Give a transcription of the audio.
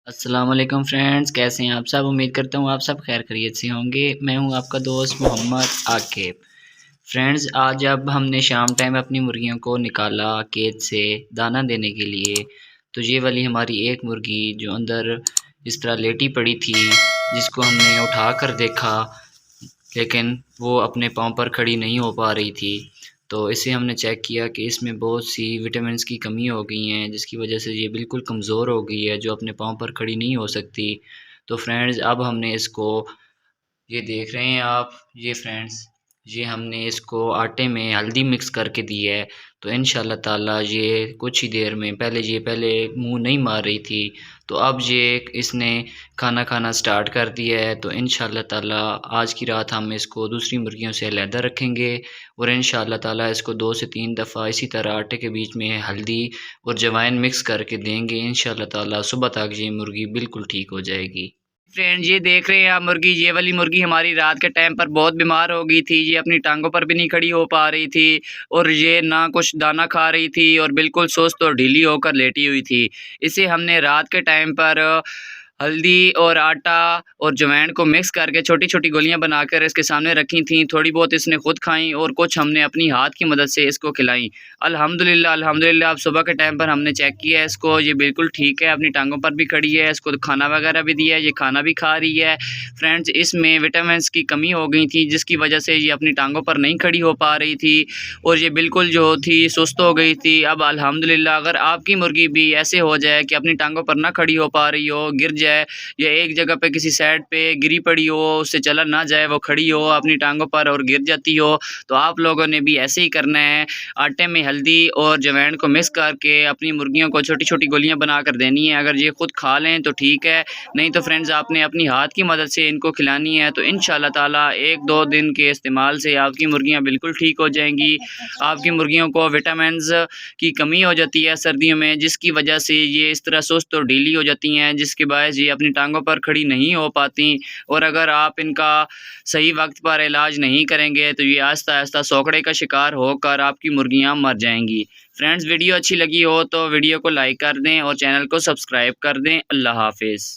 अस्सलाम वालेकुम फ्रेंड्स, कैसे हैं आप सब। उम्मीद करता हूँ आप सब खैर खैरियत से होंगे। मैं हूँ आपका दोस्त मोहम्मद आकिब। फ्रेंड्स, आज अब हमने शाम टाइम अपनी मुर्गियों को निकाला खेत से दाना देने के लिए। तो ये वाली हमारी एक मुर्गी जो अंदर इस तरह लेटी पड़ी थी, जिसको हमने उठा कर देखा लेकिन वो अपने पाँव पर खड़ी नहीं हो पा रही थी। तो इसे हमने चेक किया कि इसमें बहुत सी विटामिन्स की कमी हो गई हैं, जिसकी वजह से ये बिल्कुल कमज़ोर हो गई है, जो अपने पाँव पर खड़ी नहीं हो सकती। तो फ्रेंड्स, अब हमने इसको, ये देख रहे हैं आप, ये फ्रेंड्स, ये हमने इसको आटे में हल्दी मिक्स करके दी है। तो इंशाल्लाह ताला ये कुछ ही देर में, पहले मुंह नहीं मार रही थी, तो अब ये इसने खाना खाना स्टार्ट कर दिया है। तो इंशाल्लाह ताला आज की रात हम इसको दूसरी मुर्गियों से अलहदा रखेंगे और इंशाल्लाह ताला इसको 2 से 3 दफ़ा इसी तरह आटे के बीच में हल्दी और अजवाइन मिक्स करके देंगे। इंशाल्लाह ताला सुबह तक ये मुर्गी बिल्कुल ठीक हो जाएगी। फ्रेंड, ये देख रहे हैं आप मुर्गी, ये वाली मुर्गी हमारी रात के टाइम पर बहुत बीमार हो गई थी। ये अपनी टांगों पर भी नहीं खड़ी हो पा रही थी और ये ना कुछ दाना खा रही थी और बिल्कुल सुस्त और ढीली होकर लेटी हुई थी। इसे हमने रात के टाइम पर हल्दी और आटा और अजवाइन को मिक्स करके छोटी छोटी गोलियां बनाकर इसके सामने रखी थीं। थोड़ी बहुत इसने खुद खाई और कुछ हमने अपनी हाथ की मदद से इसको खिलाई। अल्हम्दुलिल्लाह अल्हम्दुलिल्लाह, अब सुबह के टाइम पर हमने चेक किया है इसको, ये बिल्कुल ठीक है, अपनी टांगों पर भी खड़ी है, इसको खाना वगैरह भी दिया है, ये खाना भी खा रही है। फ्रेंड्स, इसमें विटामिन की कमी हो गई थी, जिसकी वजह से ये अपनी टांगों पर नहीं खड़ी हो पा रही थी और ये बिल्कुल जो थी सुस्त हो गई थी। अब अल्हम्दुलिल्लाह, अगर आपकी मुर्गी भी ऐसे हो जाए कि अपनी टांगों पर ना खड़ी हो पा रही हो, गिर जाए या एक जगह पे किसी साइड पे गिरी पड़ी हो, उससे चला ना जाए, वो खड़ी हो अपनी टांगों पर और गिर जाती हो, तो आप लोगों ने भी ऐसे ही करना है। आटे में हल्दी और अजवाइन को मिक्स करके अपनी मुर्गियों को छोटी छोटी गोलियां बनाकर देनी है। अगर ये खुद खा लें तो ठीक है, नहीं तो फ्रेंड्स आपने अपनी हाथ की मदद से इनको खिलानी है। तो इंशाल्लाह ताला 1-2 दिन के इस्तेमाल से आपकी मुर्गियाँ बिल्कुल ठीक हो जाएंगी। आपकी मुर्गियों को विटामिन की कमी हो जाती है सर्दियों में, जिसकी वजह से ये इस तरह सुस्त और ढीली हो जाती हैं, जिसके बायस ये अपनी टांगों पर खड़ी नहीं हो पाती। और अगर आप इनका सही वक्त पर इलाज नहीं करेंगे तो ये आहिस्ता आहिस्ता सोकड़े का शिकार होकर आपकी मुर्गियां मर जाएंगी। फ्रेंड्स, वीडियो अच्छी लगी हो तो वीडियो को लाइक कर दें और चैनल को सब्सक्राइब कर दें। अल्लाह हाफिज़।